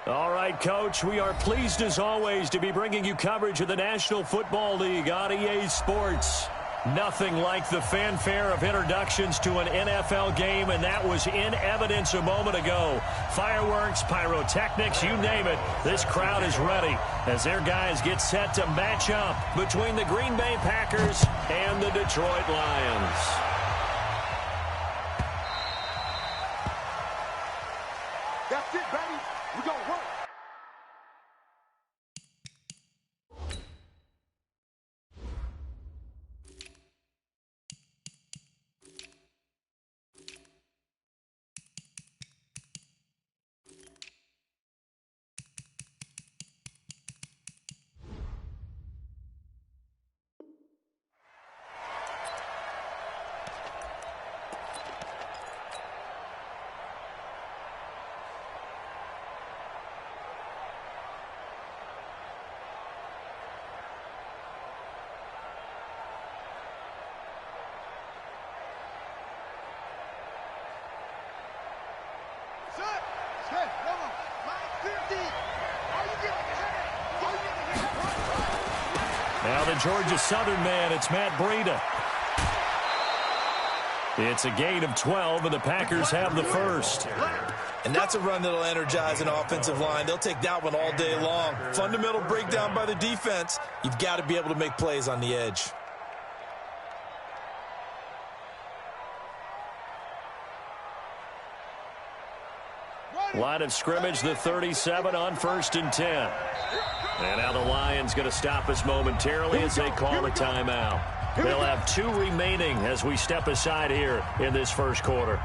All right, Coach, we are pleased as always to be bringing you coverage of the National Football League on EA Sports. Nothing like the fanfare of introductions to an NFL game, and that was in evidence a moment ago. Fireworks, pyrotechnics, you name it. This crowd is ready as their guys get set to match up between the Green Bay Packers and the Detroit Lions. That's it, baby. We're going to work. Now the Georgia Southern man, it's Matt Breida. It's a gain of 12, and the Packers have the first. And that's a run that'll energize an offensive line. They'll take that one all day long. Fundamental breakdown by the defense. You've got to be able to make plays on the edge. Line of scrimmage, the 37 on 1st and 10. And now the Lions going to stop us momentarily as they call a timeout. They'll have 2 remaining as we step aside here in this first quarter.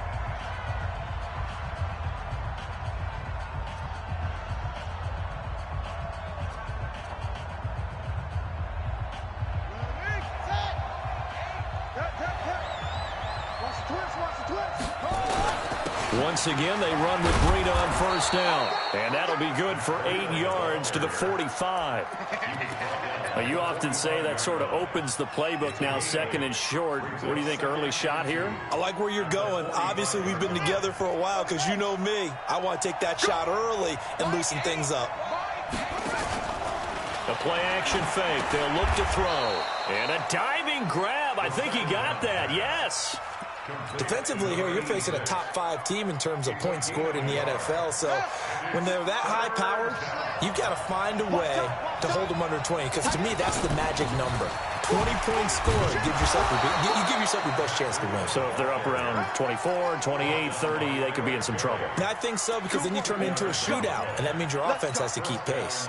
Once again, they run with Breida on 1st down. And that'll be good for 8 yards to the 45. You often say that sort of opens the playbook now, 2nd and short. What do you think, early shot here? I like where you're going. Obviously, we've been together for a while because you know me. I want to take that shot early and loosen things up. A play-action fake. They'll look to throw. And a diving grab. I think he got that. Yes. Defensively here, you're facing a top 5 team in terms of points scored in the NFL. So when they're that high-powered, you've got to find a way to hold them under 20. Because to me, that's the magic number. 20 points scored. You give yourself your best chance to win. So if they're up around 24, 28, 30, they could be in some trouble. And I think so, because then you turn it into a shootout, and that means your offense has to keep pace.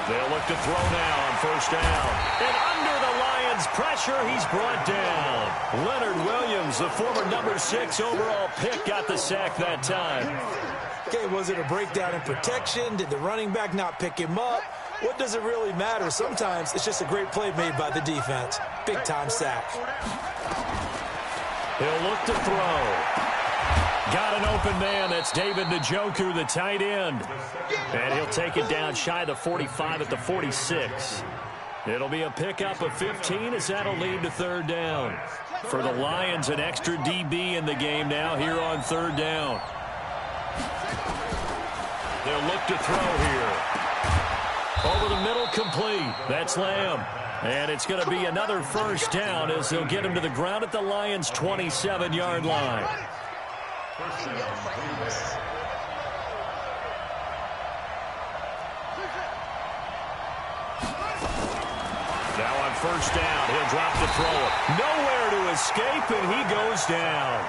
They'll look to throw now on 1st down. And under the Lions' pressure, he's brought down. Leonard Williams, the former number 6 overall pick, got the sack that time. Okay, was it a breakdown in protection? Did the running back not pick him up? What does it really matter? Sometimes it's just a great play made by the defense. Big-time sack. He'll look to throw. Got an open man. That's David Njoku, the tight end. And he'll take it down shy of the 45 at the 46. It'll be a pickup of 15 as that'll lead to 3rd down. For the Lions, an extra DB in the game now here on 3rd down. They'll look to throw here. Over the middle, complete. That's Lamb. And it's going to be another 1st down as they'll get him to the ground at the Lions' 27-yard line. Now on 1st down, he'll drop the throw. Nowhere to escape, and he goes down.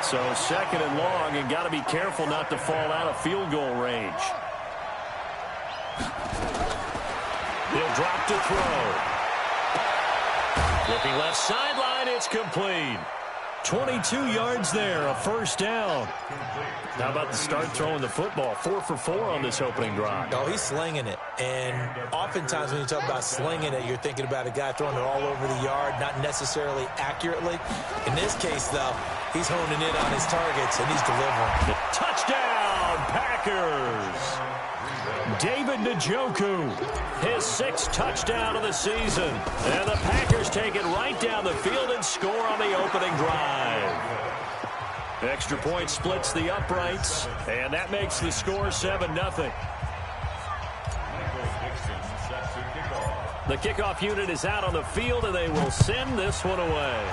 So 2nd and long, and got to be careful not to fall out of field goal range. He'll drop to throw. Looking left sideline, it's complete. 22 yards there, a 1st down. How about the start throwing the football? 4 for 4 on this opening drive. Oh, he's slinging it. And oftentimes when you talk about slinging it, you're thinking about a guy throwing it all over the yard, not necessarily accurately. In this case, though, he's honing in on his targets, and he's delivering. Touchdown, Packers! David Njoku, his 6th touchdown of the season. And the Packers take it right down the field and score on the opening drive. Extra point splits the uprights, and that makes the score 7-0. The kickoff unit is out on the field, and they will send this one away.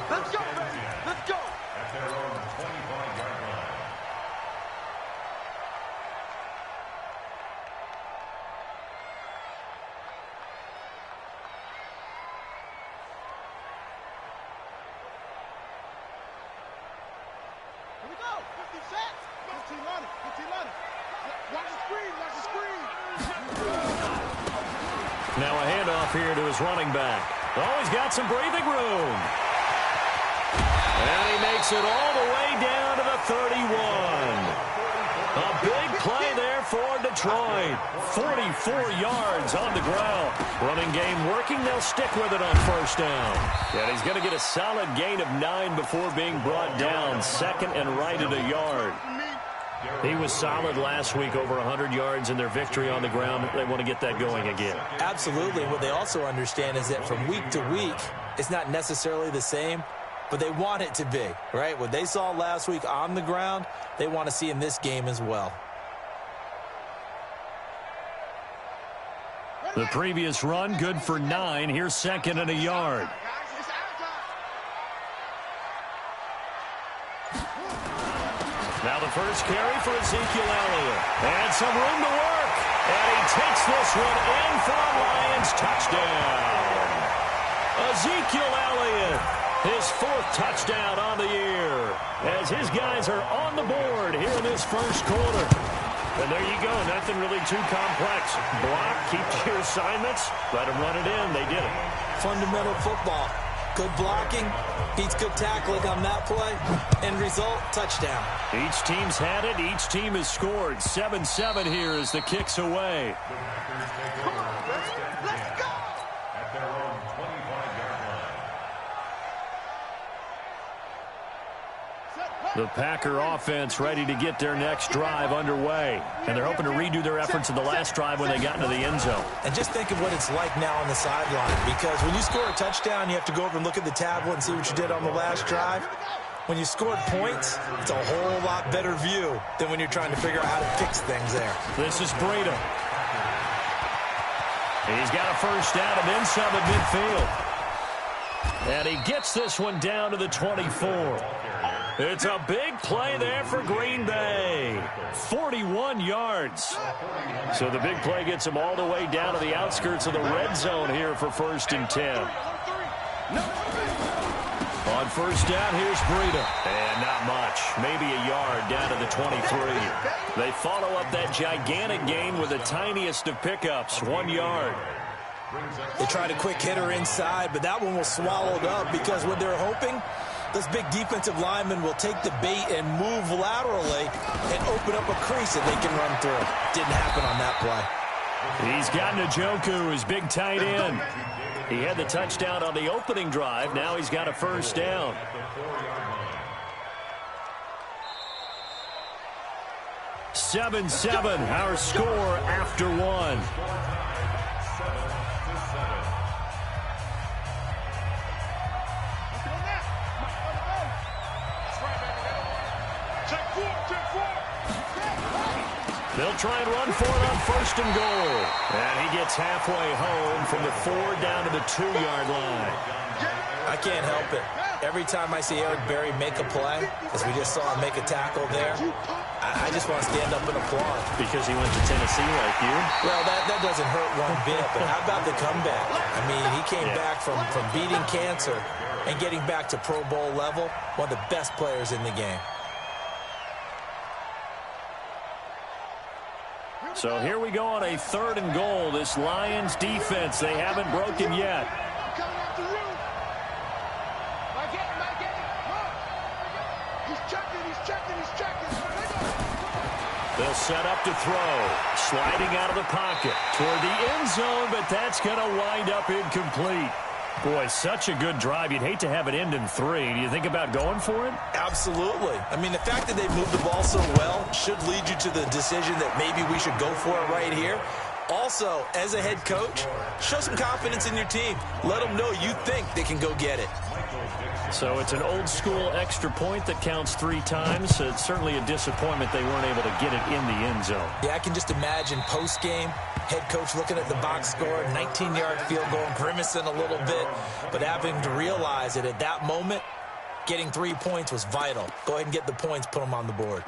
Let's go, baby. Let's go. At their own 25-yard line. Here we go. 50 sets. 15 on it. 15 on it. Watch the screen. Watch the screen. Now a handoff here to his running back. Oh, he's got some breathing room. And he makes it all the way down to the 31. A big play there for Detroit. 44 yards on the ground. Running game working. They'll stick with it on first down. And he's going to get a solid gain of 9 before being brought down. Second and right at a yard. He was solid last week, over 100 yards in their victory on the ground. They want to get that going again. Absolutely. What they also understand is that from week to week, it's not necessarily the same, but they want it to be, right? What they saw last week on the ground, they want to see in this game as well. The previous run, good for 9. Here's second and a yard. Now the first carry for Ezekiel Elliott. And some room to work. And he takes this one in for a Lions touchdown. Ezekiel Elliott, his 4th touchdown on the year, as his guys are on the board here in this first quarter. And there you go, nothing really too complex. Block, keep to your assignments, let them run it in. They did it. Fundamental football. Good blocking, beats good tackling on that play. End result, touchdown. Each team's had it. Each team has scored. 7-7 here as the kick's away. Come on, baby. Let's go. At their own 25-yard line. The Packer offense ready to get their next drive underway. And they're hoping to redo their efforts in the last drive when they got into the end zone. And just think of what it's like now on the sideline, because when you score a touchdown, you have to go over and look at the tablet and see what you did on the last drive. When you scored points, it's a whole lot better view than when you're trying to figure out how to fix things there. This is Breida. He's got a first down and then some at midfield. And he gets this one down to the 24. It's a big play there for Green Bay. 41 yards. So the big play gets him all the way down to the outskirts of the red zone here for 1st and 10. On first down, here's Breida. And not much. Maybe a yard down to the 23. They follow up that gigantic gain with the tiniest of pickups, 1 yard. They tried a quick hitter inside, but that one was swallowed up because what they're hoping, those big defensive linemen will take the bait and move laterally and open up a crease that they can run through. Didn't happen on that play. He's got Njoku, his big tight end. He had the touchdown on the opening drive. Now he's got a first down. Seven, our score after one. They'll try and run for it on first and goal. And he gets halfway home from the 4 down to the 2-yard line. I can't help it. Every time I see Eric Berry make a play, as we just saw him make a tackle there, I just want to stand up and applaud. Because he went to Tennessee like you? Well, that doesn't hurt one bit, but how about the comeback? I mean, he came back from beating cancer and getting back to Pro Bowl level, one of the best players in the game. So here we go on a 3rd and goal. This Lions defense, they haven't broken yet. They'll set up to throw. Sliding out of the pocket toward the end zone, but that's going to wind up incomplete. Boy, such a good drive. You'd hate to have it end in 3. Do you think about going for it? Absolutely. I mean, the fact that they moved the ball so well should lead you to the decision that maybe we should go for it right here. Also, as a head coach, show some confidence in your team. Let them know you think they can go get it. So it's an old-school extra point that counts 3 times. It's certainly a disappointment they weren't able to get it in the end zone. Yeah, I can just imagine post-game, head coach looking at the box score, 19-yard field goal, grimacing a little bit, but having to realize that at that moment, getting 3 points was vital. Go ahead and get the points, put them on the board.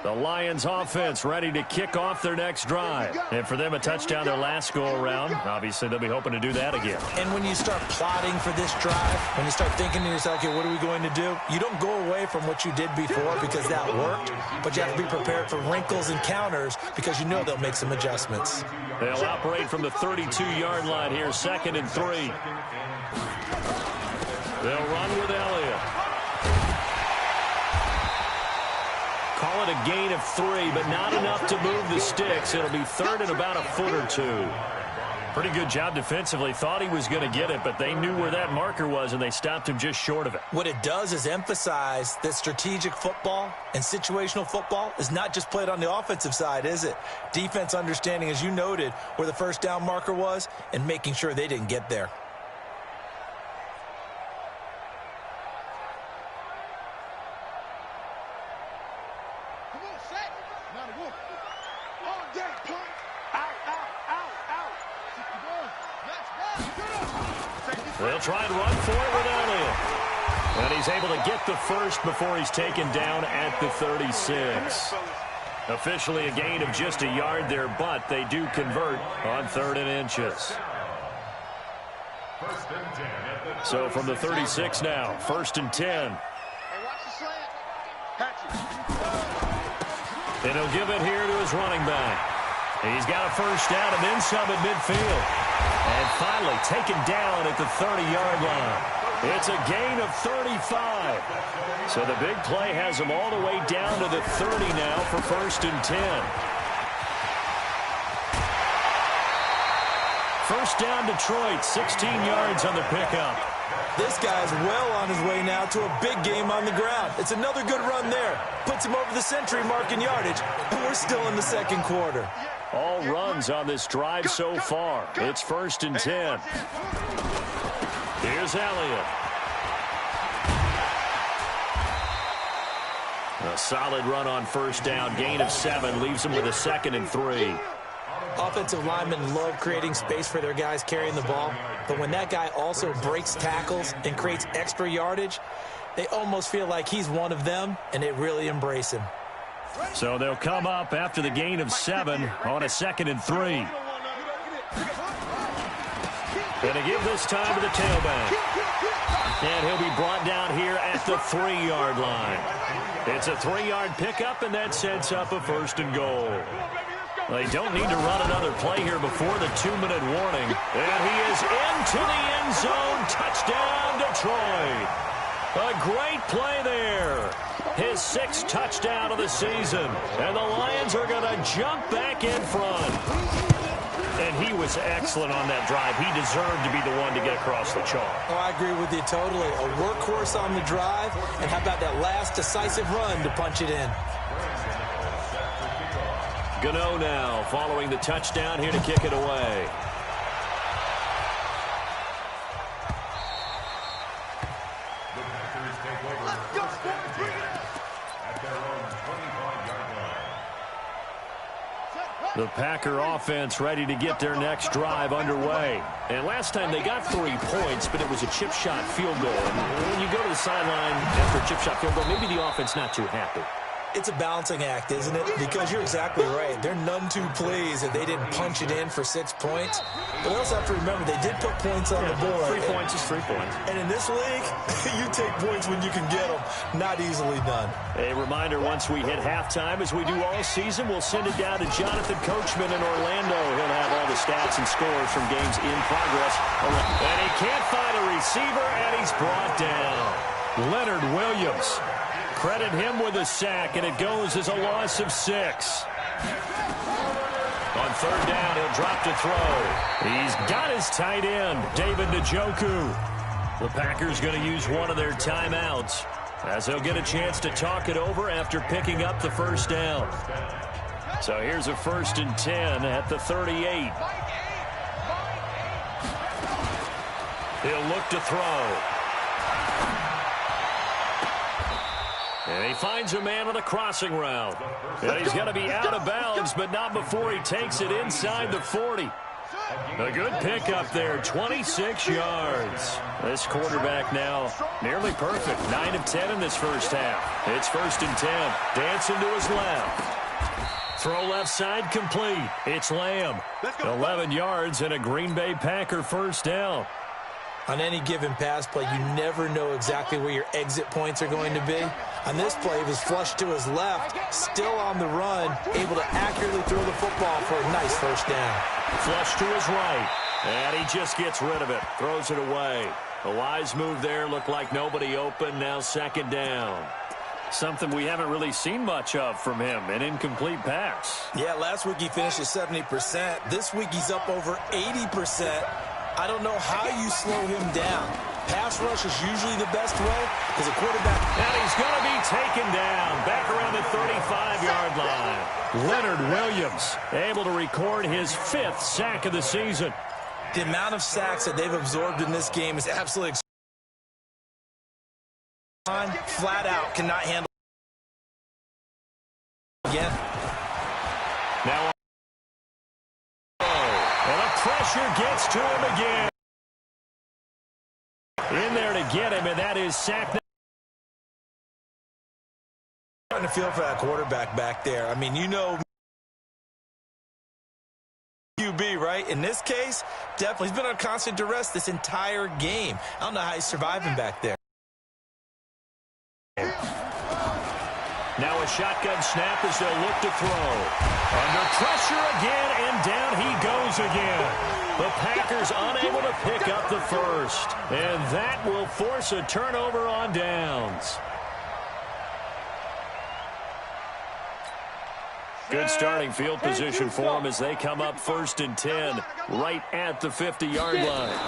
The Lions offense ready to kick off their next drive. And for them, a touchdown their last go-around. Obviously, they'll be hoping to do that again. And when you start plotting for this drive, when you start thinking to yourself, okay, what are we going to do? You don't go away from what you did before because that worked, but you have to be prepared for wrinkles and counters because you know they'll make some adjustments. They'll operate from the 32-yard line here, 2nd and 3. They'll run with Elliott. Call it a gain of 3, but not enough to move the sticks. It'll be 3rd and about a foot or 2. Pretty good job defensively. Thought he was going to get it, but they knew where that marker was, and they stopped him just short of it. What it does is emphasize that strategic football and situational football is not just played on the offensive side, is it? Defense understanding, as you noted, where the first down marker was and making sure they didn't get there. They'll try and run for it with Elliott. And he's able to get the first before he's taken down at the 36. Officially a gain of just a yard there, but they do convert on 3rd and inches. So from the 36 now, 1st and 10. And he'll give it here to his running back. He's got a first down and then some at midfield. And finally taken down at the 30-yard line. It's a gain of 35. So the big play has him all the way down to the 30 now for 1st and 10. First down Detroit, 16 yards on the pickup. This guy's well on his way now to a big game on the ground. It's another good run there. Puts him over the century mark in yardage, and we're still in the 2nd quarter. All runs on this drive so far. It's 1st and 10. Here's Elliott. A solid run on first down. Gain of 7 leaves him with a 2nd and 3. Offensive linemen love creating space for their guys carrying the ball, but when that guy also breaks tackles and creates extra yardage, they almost feel like he's one of them, and they really embrace him. So they'll come up after the gain of 7 on a 2nd and 3. Going to give this time to the tailback. And he'll be brought down here at the 3-yard line. It's a 3-yard pickup, and that sets up a 1st and goal. They don't need to run another play here before the 2-minute warning. And he is into the end zone. Touchdown, Detroit. A great play there. His 6th touchdown of the season. And the Lions are going to jump back in front. And he was excellent on that drive. He deserved to be the one to get across the chalk. Oh, I agree with you totally. A workhorse on the drive. And how about that last decisive run to punch it in? Gano now following the touchdown here to kick it away. The Packer offense ready to get their next drive underway. And last time they got 3 points, but it was a chip shot field goal. And when you go to the sideline after a chip shot field goal, maybe the offense not too happy. It's a balancing act, isn't it? Because you're exactly right. They're none too pleased that they didn't punch it in for 6 points. But we also have to remember they did put points on the board. 3 points is 3 points. And in this league, you take points when you can get them. Not easily done. A reminder, once we hit halftime, as we do all season, we'll send it down to Jonathan Coachman in Orlando. He'll have all the stats and scores from games in progress. And he can't find a receiver, and he's brought down. Leonard Williams. Credit him with a sack, and it goes as a loss of 6. On third down, he'll drop to throw. He's got his tight end, David Njoku. The Packers going to use one of their timeouts as they'll get a chance to talk it over after picking up the first down. So here's a 1st and 10 at the 38. He'll look to throw. And he finds a man on a crossing route. And he's going to be out of bounds, but not before he takes it inside the 40. A good pickup there, 26 yards. This quarterback now nearly perfect, 9 of 10 in this first half. It's 1st and 10, dancing to his left. Throw left side complete. It's Lamb. 11 yards and a Green Bay Packer first down. On any given pass play, you never know exactly where your exit points are going to be. On this play, he was flushed to his left, still on the run, able to accurately throw the football for a nice first down. Flush to his right, and he just gets rid of it, throws it away. A wise move there, looked like nobody open, now 2nd down. Something we haven't really seen much of from him, an incomplete pass. Yeah, last week he finished at 70%. This week he's up over 80%. I don't know how you slow him down. Pass rush is usually the best way because a quarterback... And he's going to be taken down back around the 35-yard line. Leonard Williams able to record his 5th sack of the season. The amount of sacks that they've absorbed in this game is absolutely... Flat out cannot handle... Again. Now... And the pressure gets to him again. In there to get him, and that is sack. Trying to feel for that quarterback back there. I mean, you know, QB, right? In this case, definitely. He's been on constant duress this entire game. I don't know how he's surviving back there. Now a shotgun snap as they'll look to throw. Under pressure again, and down he goes again. The Packers unable to pick up the first. And that will force a turnover on downs. Good starting field position for them as they come up 1st and 10 right at the 50-yard line.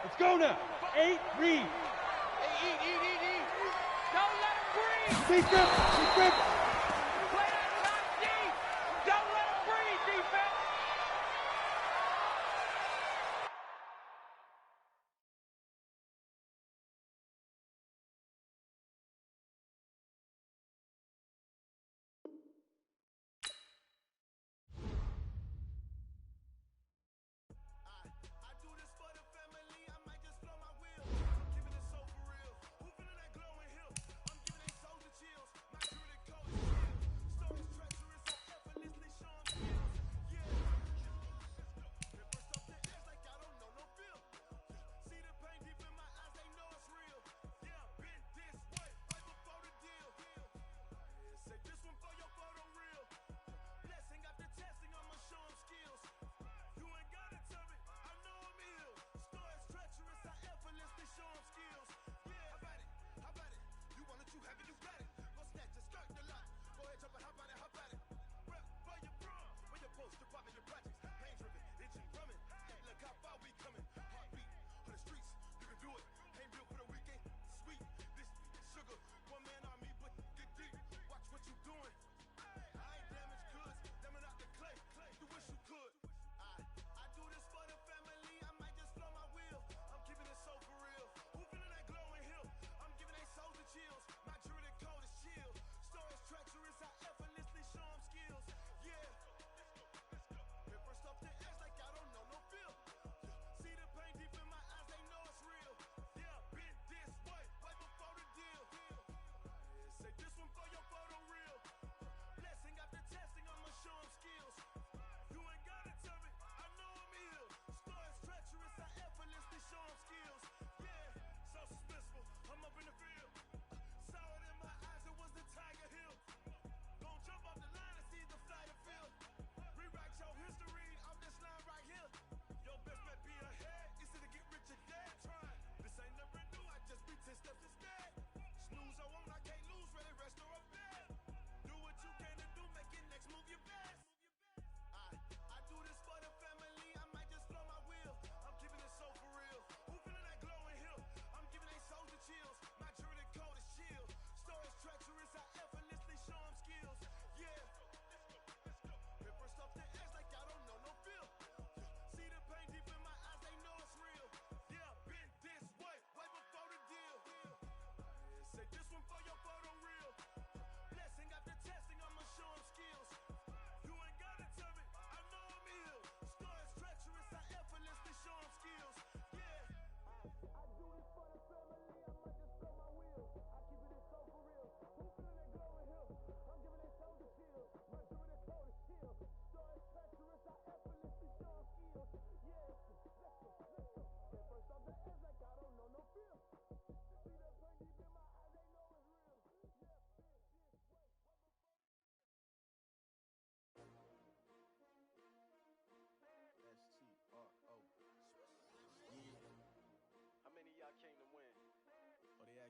Let's go now. 8, read. Eat. Don't let him breathe. Defense. Play that top deep. Don't let him breathe, defense.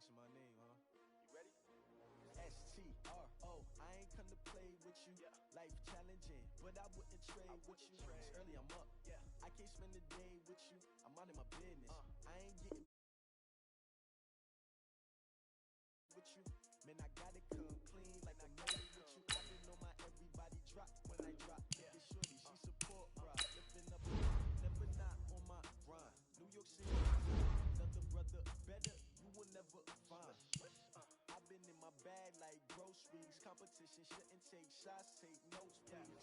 asking my name, huh? You ready? S-T-R-O. I ain't come to play with you. Life challenging, but I wouldn't trade with you. It's early, I'm up. I can't spend the day with you. I'm minding my business. I ain't getting with you. Man, I gotta come clean like I'm made with you. I been on my everybody drop when I drop. It's shorty, she support rock. Lifting up, never not on my grind. New York City, another brother better. You will never find. I've been in my bag like groceries. Competition shouldn't take shots, take notes, please.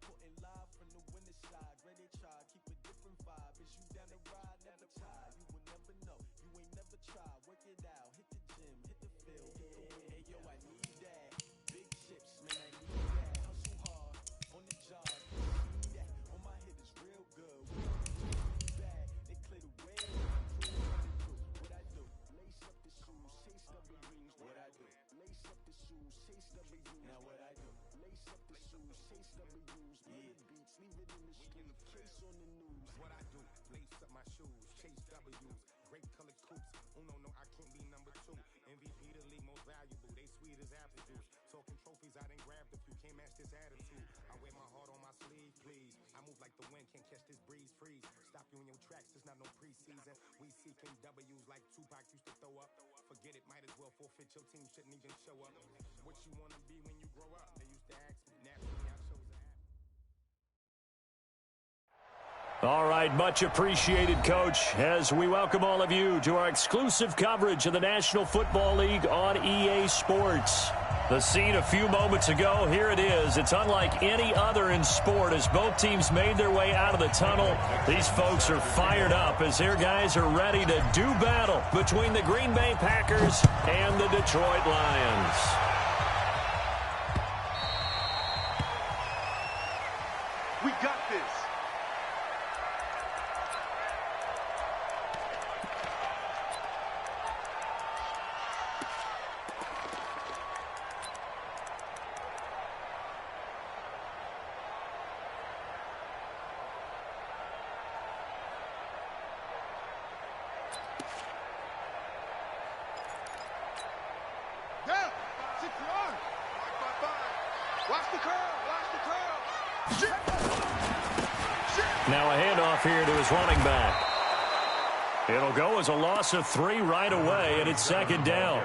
Reporting live from the winter side. Ready to try, keep a different vibe. Is you down the ride, never tired. You will never know, you ain't never tried. Work it out, hit the gym, hit the field. Hey yo, I need that. Big chips, man, I need that. Hustle hard, on the job, see that. On my head is real good. We don't need bad, they clear the way. What I do? Lace up the shoes, chase W's. What I do? Lace up the shoes, chase W's. Now what I do? Lace up the shoes, chase W's. Get the beats, leave it in the street, case on the news. What I do? Lace up my shoes, chase W's. Great colored coops. Uno, no, I can't be number 2. MVP the league most valuable. They sweet as apple juice. Talking trophies, I done grabbed a few. Can't match this attitude. I wear my heart on my sleeve, please. I move like the wind, can't catch this breeze. Freeze. Stop you in your tracks. There's not no preseason. We seeking W's like Tupac used to throw up. Forget it, might as well forfeit. Your team shouldn't even show up. What you wanna be when you grow up? They used to ask me. Naturally, I chose to have. All right, much appreciated, Coach, as we welcome all of you to our exclusive coverage of the National Football League on EA Sports. The scene a few moments ago, here it is. It's unlike any other in sport as both teams made their way out of the tunnel. These folks are fired up as their guys are ready to do battle between the Green Bay Packers and the Detroit Lions. We got this. Now a handoff here to his running back. It'll go as a loss of 3 right away, and it's second down.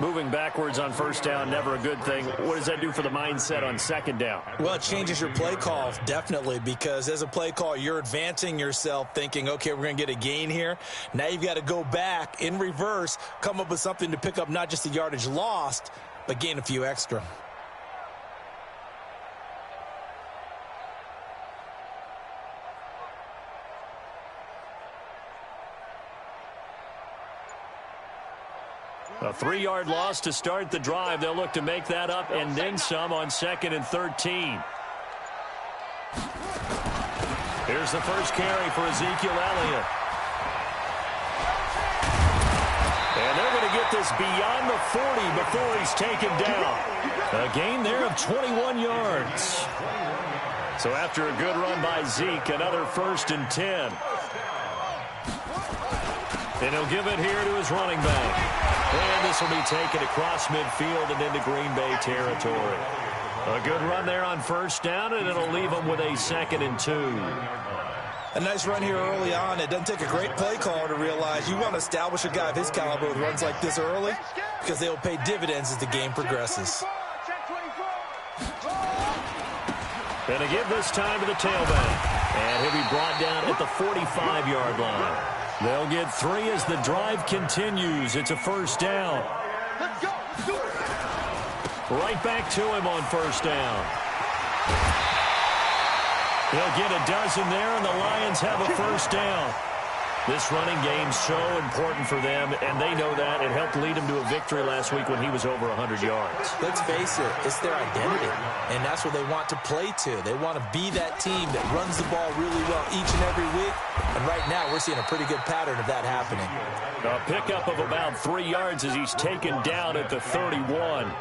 Moving backwards on first down, never a good thing. What does that do for the mindset on second down? Well, it changes your play call, definitely, because as a play call, you're advancing yourself thinking, okay, we're going to get a gain here. Now you've got to go back in reverse, come up with something to pick up not just the yardage lost, but gain a few extra. A 3-yard loss to start the drive. They'll look to make that up and then some on 2nd and 13. Here's the first carry for Ezekiel Elliott. And they're going to get this beyond the 40 before he's taken down. A gain there of 21 yards. So after a good run by Zeke, another 1st and 10. And he'll give it here to his running back. And this will be taken across midfield and into Green Bay territory. A good run there on first down, and it'll leave them with a 2nd and 2. A nice run here early on. It doesn't take a great play caller to realize you want to establish a guy of his caliber with runs like this early because they will pay dividends as the game progresses. And to give this time to the tailback. And he'll be brought down at the 45-yard line. They'll get 3 as the drive continues. It's a first down. Let's go. Let's do it. Right back to him on first down. He'll get a dozen there, and the Lions have a first down. This running game's so important for them, and they know that. It helped lead them to a victory last week when he was over 100 yards. Let's face it, it's their identity, and that's what they want to play to. They want to be that team that runs the ball really well each and every week, and right now we're seeing a pretty good pattern of that happening. A pickup of about 3 yards as he's taken down at the 31.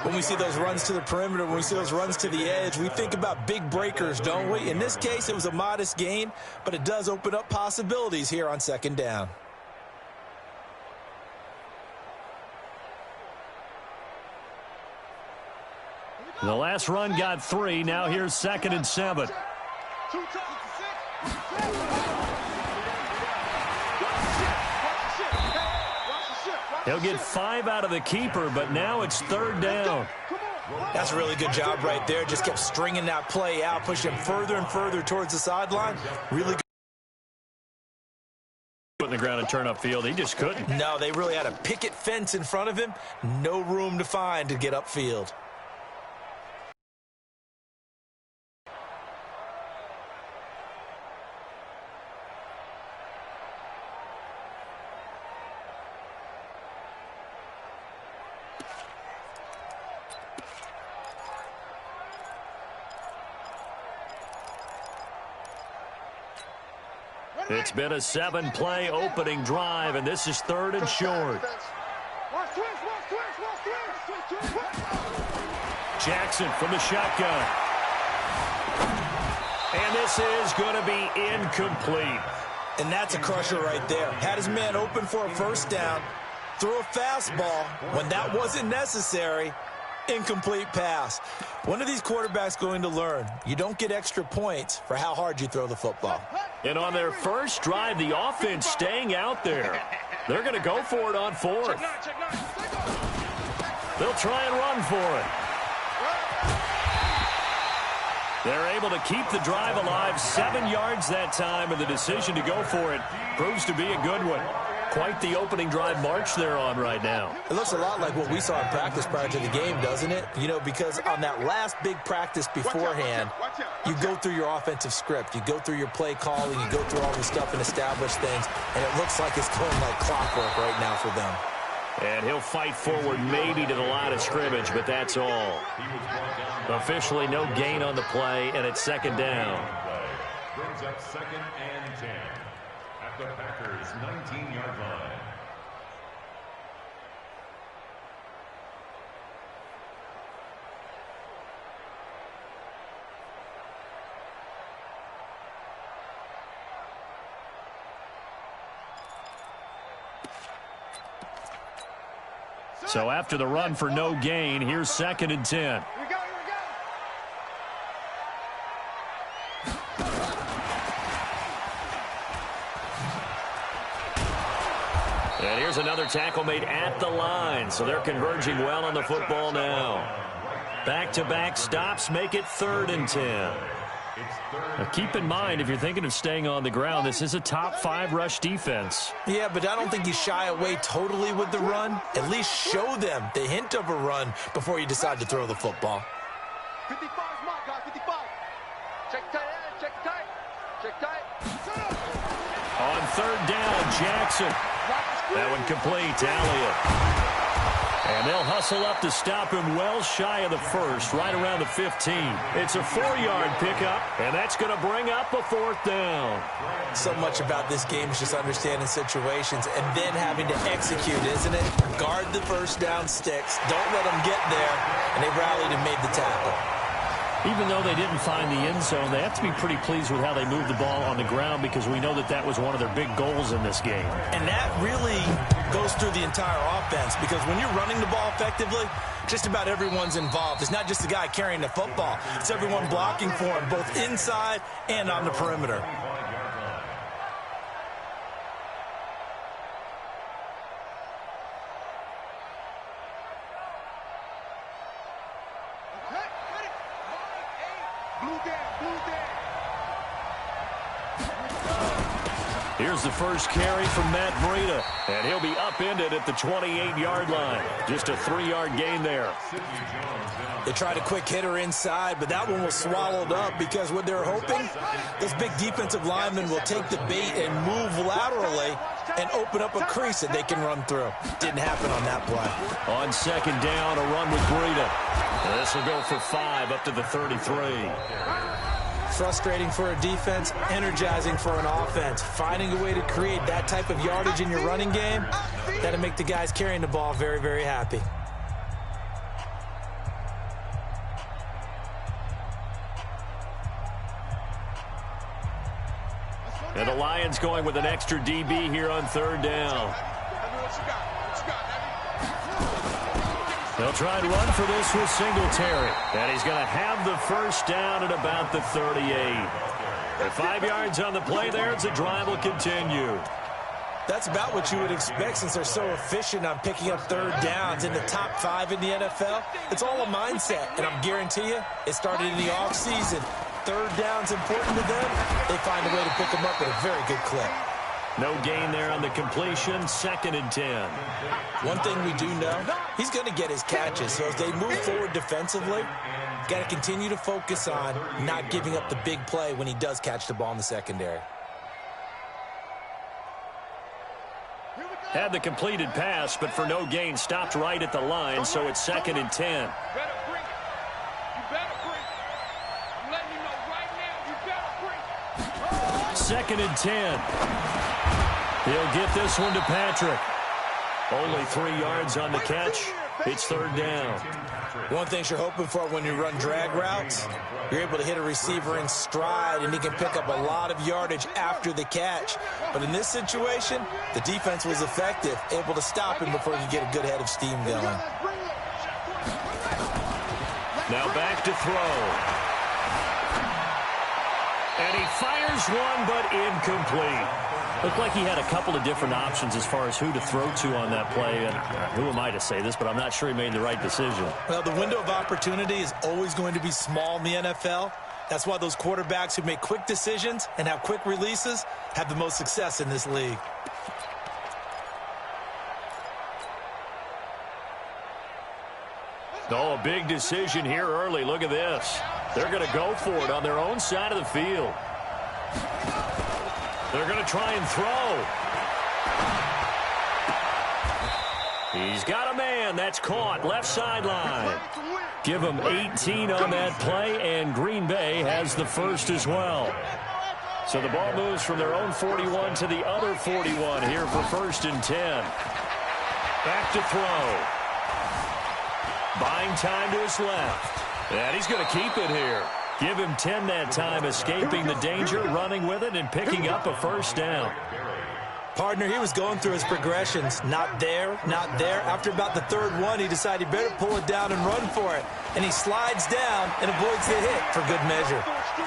When we see those runs to the perimeter, when we see those runs to the edge, we think about big breakers, don't we? In this case, it was a modest gain, but it does open up possibilities here on second down. The last run got 3. Now here's 2nd and 7. He'll get 5 out of the keeper, but now it's 3rd down. That's a really good job right there. Just kept stringing that play out, pushing him further and further towards the sideline. Really good. Put in the ground and turn upfield. He just couldn't. No, they really had a picket fence in front of him. No room to find to get upfield. It's been a 7-play opening drive, and this is 3rd and short. Jackson from the shotgun. And this is going to be incomplete. And that's a crusher right there. Had his man open for a 1st down, threw a fastball when that wasn't necessary. Incomplete pass. When are these quarterbacks going to learn? You don't get extra points for how hard you throw the football. And on their first drive, the offense staying out there. They're going to go for it on 4th. They'll try and run for it. They're able to keep the drive alive. 7 yards that time, and the decision to go for it proves to be a good one. Quite the opening drive march they're on right now. It looks a lot like what we saw in practice prior to the game, doesn't it? You know, because on that last big practice beforehand, you go through your offensive script. You go through your play calling. You go through all this stuff and establish things. And it looks like it's going like clockwork right now for them. And he'll fight forward maybe to the line of scrimmage, but that's all. Officially no gain on the play, and it's 2nd down. Brings up 2nd and 10 at the Packers' 19-yard line. So after the run for no gain, here's 2nd and 10. And here's another tackle made at the line, so they're converging well on the football now. Back-to-back stops make it 3rd and 10. Now keep in mind, if you're thinking of staying on the ground, this is a top 5 rush defense. Yeah, but I don't think you shy away totally with the run. At least show them the hint of a run before you decide to throw the football. 55 mark, guys, 55. Check tight, check tight, check tight. On 3rd down, Jackson. That one complete, Elliott. And they'll hustle up to stop him well shy of the 1st, right around the 15. It's a 4-yard pickup, and that's going to bring up a 4th down. So much about this game is just understanding situations and then having to execute, isn't it? Guard the 1st down sticks. Don't let them get there. And they rallied and made the tackle. Even though they didn't find the end zone, they have to be pretty pleased with how they moved the ball on the ground because we know that that was one of their big goals in this game. And that really goes through the entire offense because when you're running the ball effectively, just about everyone's involved. It's not just the guy carrying the football. It's everyone blocking for him, both inside and on the perimeter. Here's the first carry from Matt Breida, and he'll be upended at the 28-yard line. Just a 3-yard gain there. They tried a quick hitter inside, but that one was swallowed up because what they're hoping, this big defensive lineman will take the bait and move laterally and open up a crease that they can run through. Didn't happen on that play. On 2nd down, a run with Breida. This will go for 5 up to the 33. Frustrating for a defense, energizing for an offense. Finding a way to create that type of yardage in your running game, that'll make the guys carrying the ball very, very happy. And the Lions going with an extra DB here on 3rd down. They'll try and run for this with Singletary. And he's going to have the first down at about the 38. At 5 yards on the play there, the drive will continue. That's about what you would expect since they're so efficient on picking up third downs in the top 5 in the NFL. It's all a mindset, and I'm guarantee you, it started in the offseason. Third down's important to them. They find a way to pick them up at a very good clip. No gain there on the completion, 2nd and 10. One thing we do know, he's going to get his catches. So as they move forward defensively, got to continue to focus on not giving up the big play when he does catch the ball in the secondary. Had the completed pass, but for no gain, stopped right at the line, so it's 2nd and 10. Second and 10. He'll get this one to Patrick. Only 3 yards on the catch. It's third down. One thing you're hoping for when you run drag routes, you're able to hit a receiver in stride, and he can pick up a lot of yardage after the catch. But in this situation, the defense was effective, able to stop him before he could get a good head of steam going. Now back to throw. And he fires one, but incomplete. Looked like he had a couple of different options as far as who to throw to on that play. And who am I to say this, but I'm not sure he made the right decision. Well, the window of opportunity is always going to be small in the NFL. That's why those quarterbacks who make quick decisions and have quick releases have the most success in this league. Oh, a big decision here early. Look at this. They're going to go for it on their own side of the field. They're going to try and throw. He's got a man. That's caught. Left sideline. Give him 18 on that play, and Green Bay has the first as well. So the ball moves from their own 41 to the other 41 here for 1st and 10. Back to throw. Buying time to his left. And he's going to keep it here. Give him 10 that time, escaping the danger, running with it, and picking up a first down. Partner, he was going through his progressions. Not there, not there. After about the third one, he decided he better pull it down and run for it. And he slides down and avoids the hit for good measure.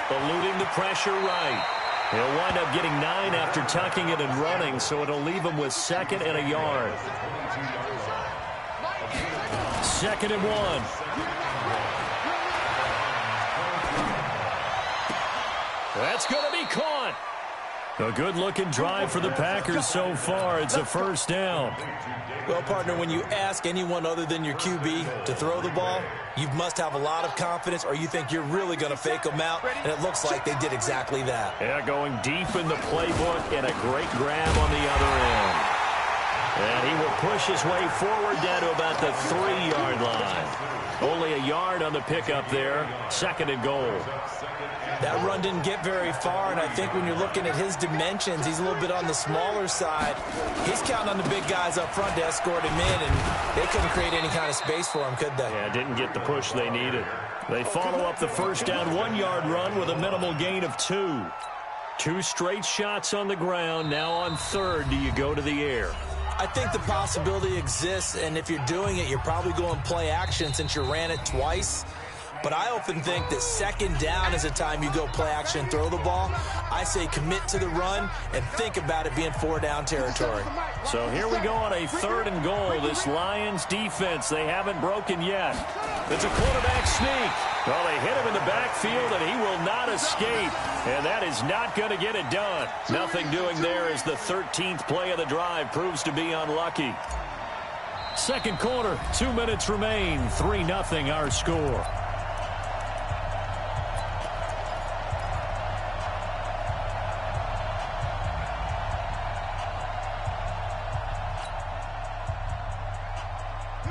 Eluding the pressure right. He'll wind up getting 9 after tucking it and running, so it'll leave him with 2nd and a yard. 2nd and 1. That's going to be caught. A good-looking drive for the Packers so far. It's a first down. Well, partner, when you ask anyone other than your QB to throw the ball, you must have a lot of confidence, or you think you're really going to fake them out, and it looks like they did exactly that. Yeah, going deep in the playbook and a great grab on the other end. And he will push his way forward down to about the 3-yard line. Only a yard on the pickup there. 2nd and goal. That run didn't get very far, and I think when you're looking at his dimensions, he's a little bit on the smaller side. He's counting on the big guys up front to escort him in, and they couldn't create any kind of space for him, could they? Yeah, didn't get the push they needed. They follow up the first down 1-yard run with a minimal gain of 2. 2 straight shots on the ground. Now on 3rd, do you go to the air? I think the possibility exists, and if you're doing it, you're probably going play action since you ran it twice. But I often think that 2nd down is a time you go play action and throw the ball. I say commit to the run and think about it being 4-down territory. So here we go on a 3rd and goal. This Lions defense, they haven't broken yet. It's a quarterback sneak. Well, they hit him in the backfield, and he will not escape. And that is not going to get it done. Nothing doing there as the 13th play of the drive proves to be unlucky. Second quarter, 2 minutes remain. 3-0 our score.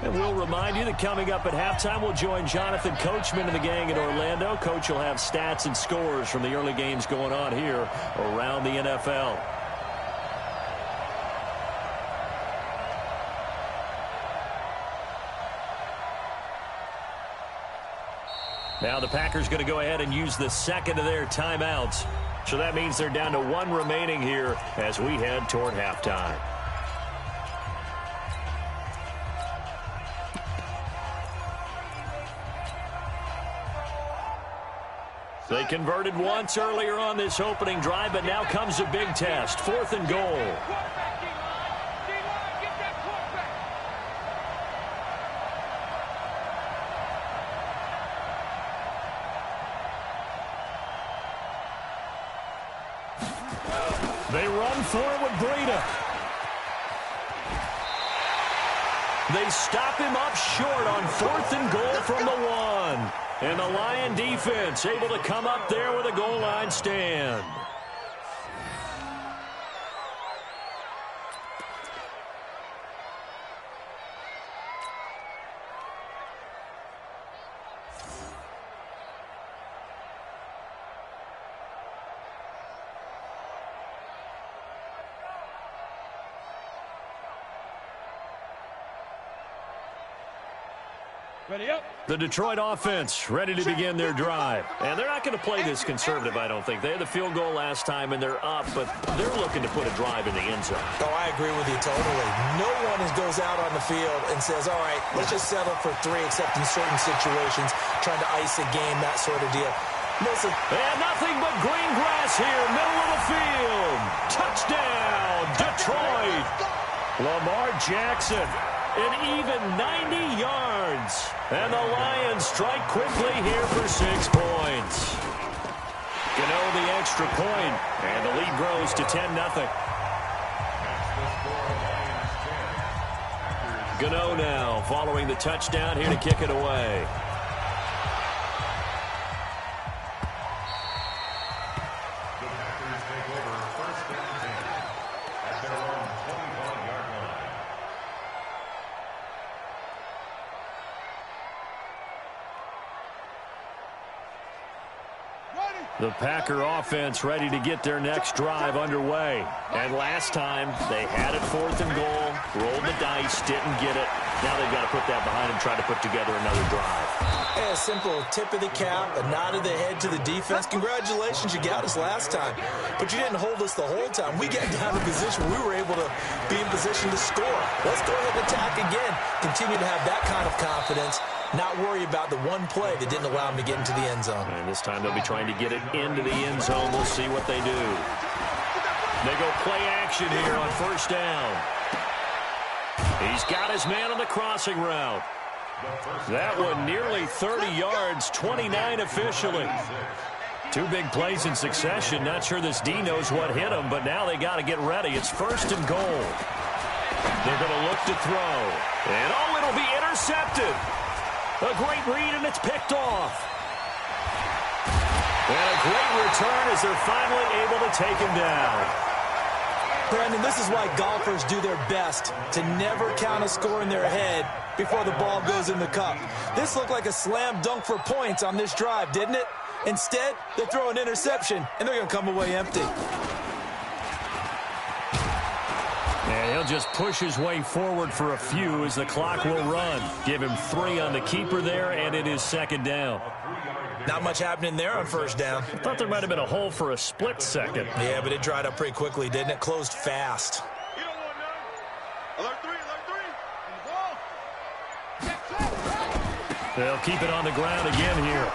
And we'll remind you that coming up at halftime, we'll join Jonathan Coachman and the gang in Orlando. Coach will have stats and scores from the early games going on here around the NFL. Now the Packers going to go ahead and use the 2nd of their timeouts. So that means they're down to 1 remaining here as we head toward halftime. They converted once earlier on this opening drive, but now comes a big test. 4th and goal. They run for it with Breida. They stop him up short on 4th and goal from the 1. And the Lion defense able to come up there with a goal line stand. Ready up. The Detroit offense ready to begin their drive. And they're not going to play this conservative, I don't think. They had the field goal last time, and they're up, but they're looking to put a drive in the end zone. Oh, I agree with you totally. No one goes out on the field and says, all right, let's just settle for 3, except in certain situations, trying to ice a game, that sort of deal. Listen. And nothing but green grass here, middle of the field. Touchdown, Detroit. Lamar Jackson. An even 90 yards. And the Lions strike quickly here for 6 points. Gano the extra point, and the lead grows to 10-0. Gano now following the touchdown here to kick it away. The Packer offense ready to get their next drive underway. And last time, they had it 4th and goal, rolled the dice, didn't get it. Now they've got to put that behind and try to put together another drive. Yeah, a simple tip of the cap, a nod of the head to the defense. Congratulations, you got us last time. But you didn't hold us the whole time. We got down in position where we were able to be in position to score. Let's go ahead and attack again. Continue to have that kind of confidence. Not worry about the one play that didn't allow him to get into the end zone. And this time they'll be trying to get it into the end zone. We'll see what they do. They go play action here on 1st down. He's got his man on the crossing route. That one nearly 30 yards, 29 officially. 2 big plays in succession. Not sure this D knows what hit him, but now they got to get ready. It's 1st and goal. They're going to look to throw. And, oh, it'll be intercepted. A great read, and it's picked off. And a great return as they're finally able to take him down. Brandon, this is why golfers do their best to never count a score in their head before the ball goes in the cup. This looked like a slam dunk for points on this drive, didn't it? Instead, they throw an interception, and they're going to come away empty. And he'll just push his way forward for a few as the clock will run. Give him 3 on the keeper there, and it is 2nd down. Not much happening there on 1st down. I thought there might have been a hole for a split second. Yeah, but it dried up pretty quickly, didn't it? Closed fast. You don't want none. Alert 3, and the ball. They'll keep it on the ground again here.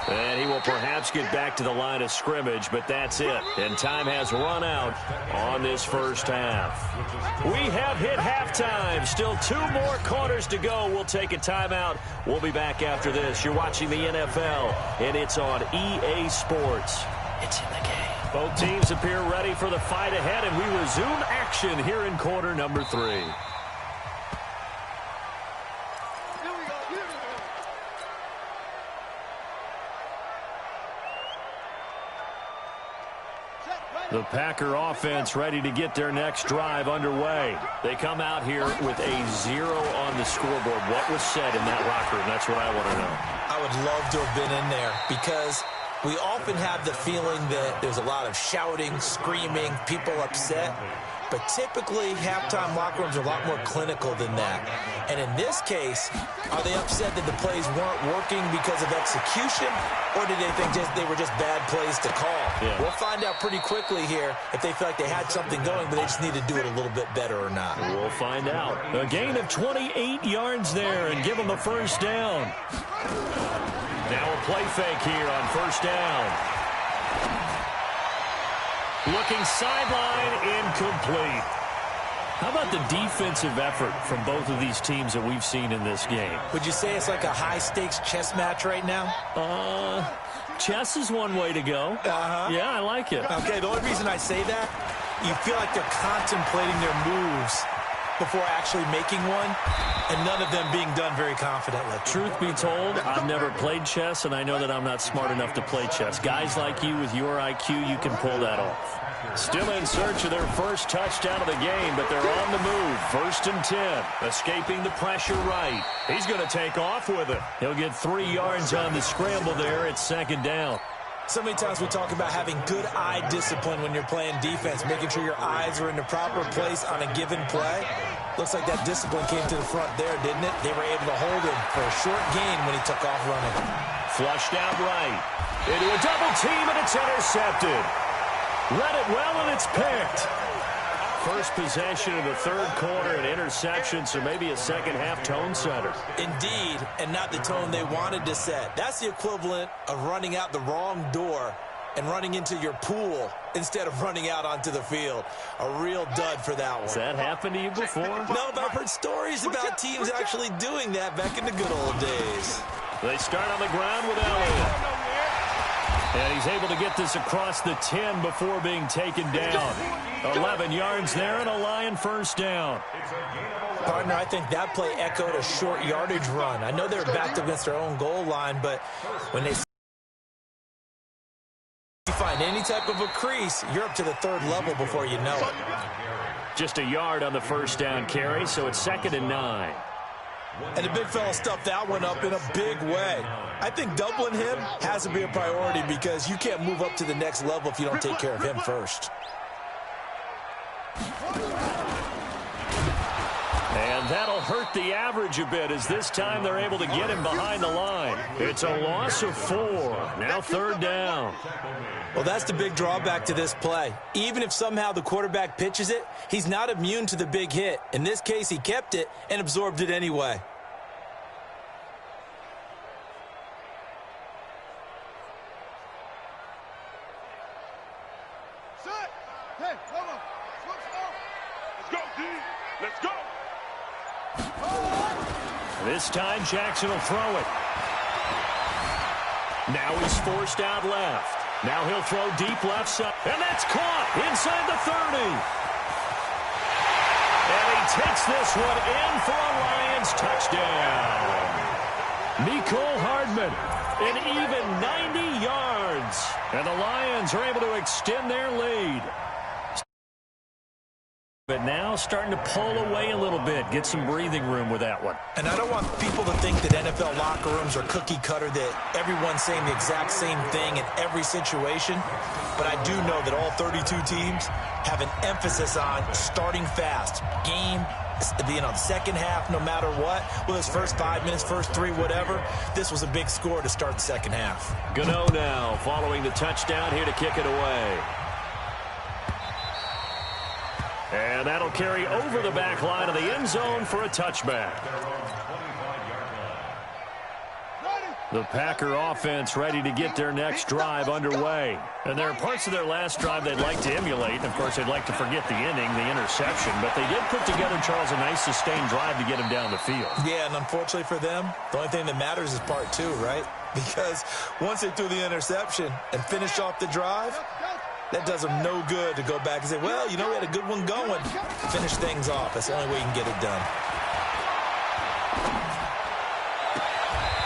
And he will perhaps get back to the line of scrimmage, but that's it. And time has run out on this 1st half. We have hit halftime. Still 2 more quarters to go. We'll take a timeout. We'll be back after this. You're watching the NFL, and it's on EA Sports. It's in the game. Both teams appear ready for the fight ahead, and we resume action here in quarter number 3. The Packer offense ready to get their next drive underway. They come out here with a 0 on the scoreboard. What was said in that locker room? That's what I want to know. I would love to have been in there because we often have the feeling that there's a lot of shouting, screaming, people upset. But typically, halftime locker rooms are a lot more clinical than that. And in this case, are they upset that the plays weren't working because of execution? Or did they think they were just bad plays to call? Yeah. We'll find out pretty quickly here if they feel like they had something going, but they just need to do it a little bit better or not. We'll find out. A gain of 28 yards there and give them a 1st down. Now a play fake here on first down. Looking sideline, incomplete. How about the defensive effort from both of these teams that we've seen in this game? Would you say it's like a high-stakes chess match right now? Chess is one way to go. Yeah, I like it. Okay, the only reason I say that, you feel like they're contemplating their moves before actually making one, and none of them being done very confidently. Truth be told, I've never played chess, and I know that I'm not smart enough to play chess. Guys like you with your IQ, you can pull that off. Still in search of their first touchdown of the game, but they're on the move. 1st and 10. Escaping the pressure right. He's going to take off with it. He'll get 3 yards on the scramble there. It's 2nd down. So many times we talk about having good eye discipline when you're playing defense, making sure your eyes are in the proper place on a given play. Looks like that discipline came to the front there, didn't it? They were able to hold him for a short gain when he took off running. Flushed out right. Into a double team, and it's intercepted. Read it well, and it's picked. First possession of the 3rd quarter, an interception, so maybe a second-half tone setter. Indeed, and not the tone they wanted to set. That's the equivalent of running out the wrong door and running into your pool instead of running out onto the field. A real dud for that one. Has that happened to you before? No, but I've heard stories about teams actually doing that back in the good old days. They start on the ground with Elliott. And he's able to get this across the 10 before being taken down. 11 yards there and a Lion first down. Partner, I think that play echoed a short yardage run. I know they were backed up against their own goal line, but when they find any type of a crease, you're up to the 3rd level before you know it. Just a yard on the first down carry, so it's 2nd and 9. And the big fella stuffed that one up in a big way. I think doubling him has to be a priority because you can't move up to the next level if you don't take care of him first. And that'll hurt the average a bit as this time they're able to get him behind the line. It's a loss of 4. Now 3rd down. Well, that's the big drawback to this play. Even if somehow the quarterback pitches it, he's not immune to the big hit. In this case, he kept it and absorbed it anyway. Set. Hey, hold on. Let's go, D. Let's go. This time, Jackson will throw it. Now he's forced out left. Now he'll throw deep left side. And that's caught inside the 30. And he takes this one in for a Lions touchdown. Nicole Hardman, an even 90 yards. And the Lions are able to extend their lead. But now starting to pull away a little bit, get some breathing room with that one. And I don't want people to think that NFL locker rooms are cookie cutter, that everyone's saying the exact same thing in every situation. But I do know that all 32 teams have an emphasis on starting fast. Game, the second half, no matter what. Well, his first 5 minutes, first 3, whatever. This was a big score to start the second half. Gano now following the touchdown here to kick it away. And that'll carry over the back line of the end zone for a touchback. The Packer offense ready to get their next drive underway. And there are parts of their last drive they'd like to emulate. And, of course, they'd like to forget the inning, the interception. But they did put together, Charles, a nice sustained drive to get him down the field. Yeah, and unfortunately for them, the only thing that matters is part 2, right? Because once they threw the interception and finished off the drive, that does them no good to go back and say, well, you know, we had a good one going. Finish things off. That's the only way you can get it done.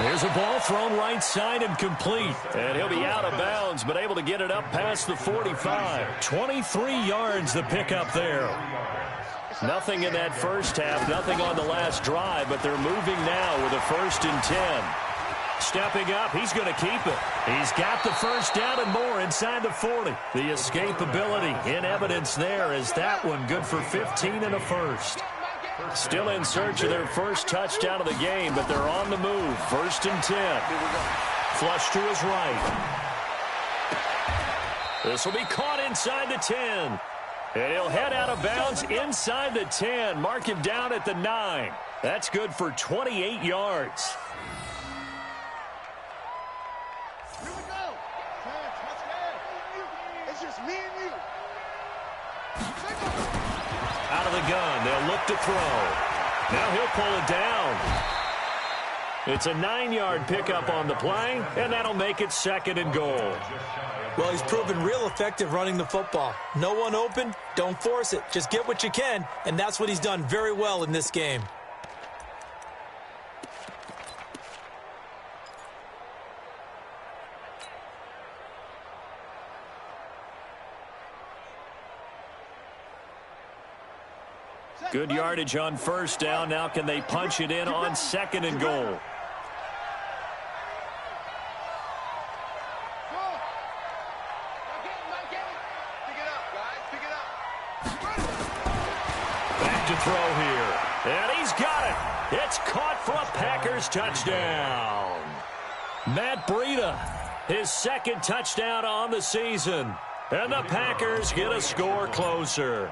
There's a ball thrown right side and complete. And he'll be out of bounds, but able to get it up past the 45. 23 yards the pickup there. Nothing in that first half, nothing on the last drive, but they're moving now with a 1st and 10. Stepping up, he's going to keep it. He's got the first down and more inside the 40. The escapability in evidence there is that one good for 15 and a first. Still in search of their first touchdown of the game, but they're on the move. 1st and 10. Flush to his right. This will be caught inside the 10. And he'll head out of bounds inside the 10. Mark him down at the 9. That's good for 28 yards. Just me and you. Out of the gun, they'll look to throw. Now he'll pull it down. It's a 9-yard pickup on the play, and that'll make it 2nd and goal. Well, he's proven real effective running the football. No one open, don't force it. Just get what you can, and that's what he's done very well in this game. Good yardage on 1st down. Now can they punch it in on 2nd and goal? Back to throw here. And he's got it. It's caught for a Packers touchdown. Matt Breida, his 2nd touchdown on the season. And the Packers get a score closer.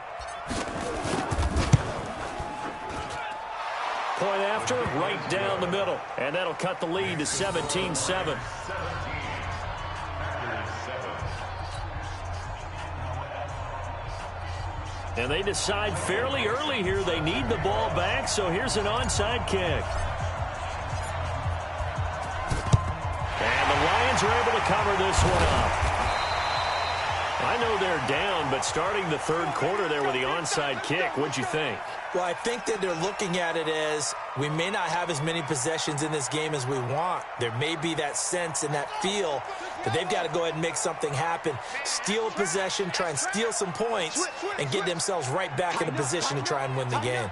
Point after, right down the middle. And that'll cut the lead to 17-7. And they decide fairly early here they need the ball back, so here's an onside kick. And the Lions are able to cover this one up. I know they're down, but starting the 3rd quarter there with the onside kick, what'd you think? Well, I think that they're looking at it as we may not have as many possessions in this game as we want. There may be that sense and that feel that they've got to go ahead and make something happen. Steal a possession, try and steal some points, and get themselves right back in a position to try and win the game.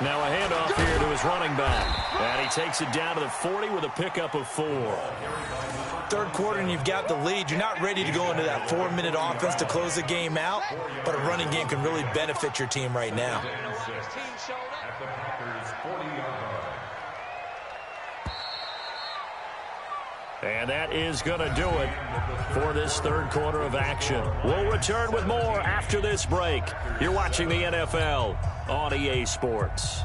Now a handoff here to his running back. And he takes it down to the 40 with a pickup of 4. 3rd quarter and you've got the lead. You're not ready to go into that 4-minute offense to close the game out, but a running game can really benefit your team right now. At the Packers' 40-yard line. And that is going to do it for this 3rd quarter of action. We'll return with more after this break. You're watching the NFL on EA Sports.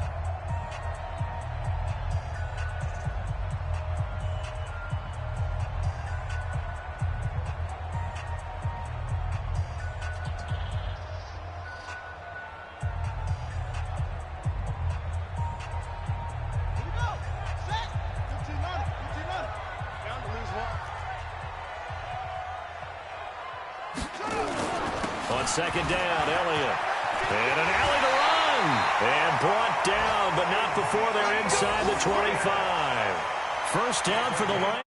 On 2nd down, Elliott. And an alley to run. And brought down, but not before they're inside the 25. 1st down for the Lions.